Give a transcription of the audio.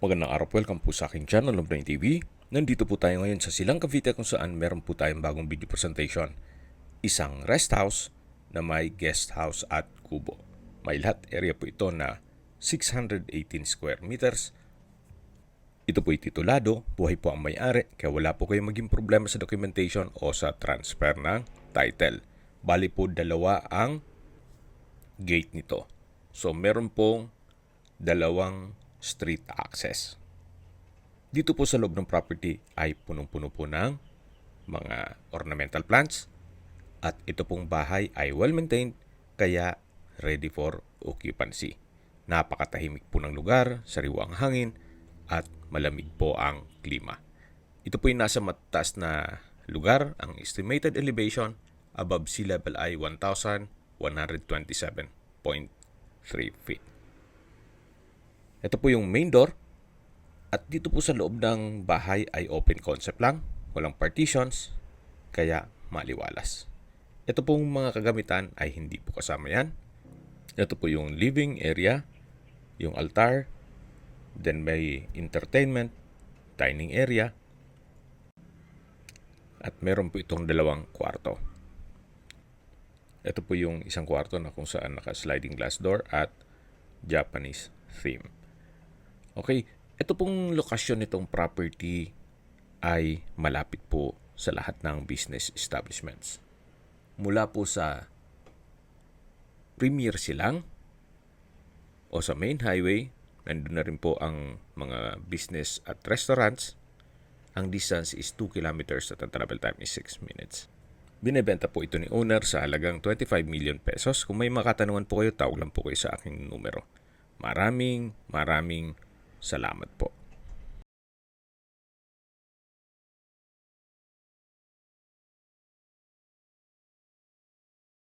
Magandang araw po, welcome po sa aking channel, Lombrain TV. Nandito po tayo ngayon sa Silang Cavite kung saan meron po tayong bagong video presentation. Isang rest house na may guest house at kubo. May lot area po ito na 618 square meters. Ito po titulado, buhay po ang may-ari, kaya wala po kayong maging problema sa documentation o sa transfer ng title. Bali po dalawa ang gate nito. So meron pong dalawang street access. Dito po sa loob ng property ay punong-puno po ng mga ornamental plants at ito pong bahay ay well-maintained kaya ready for occupancy. Napakatahimik po ng lugar, sariwang hangin at malamig po ang klima. Ito po yung nasa mataas na lugar. Ang estimated elevation above sea level ay 1,127.3 feet. Ito po yung main door at dito po sa loob ng bahay ay open concept lang, walang partitions, kaya maliwalas. Ito pong mga kagamitan ay hindi po kasama yan. Ito po yung living area, yung altar, then may entertainment, dining area, at meron po itong dalawang kwarto. Ito po yung isang kwarto na kung saan naka-sliding glass door at Japanese theme. Okay, ito pong lokasyon nitong property ay malapit po sa lahat ng business establishments. Mula po sa Premier Silang o sa main highway, nandun na rin po ang mga business at restaurants. Ang distance is 2 kilometers at ang travel time is 6 minutes. Binebenta po ito ni owner sa halagang 25 million pesos. Kung may makatanungan po kayo, tawag lang po kayo sa aking numero. Maraming salamat po.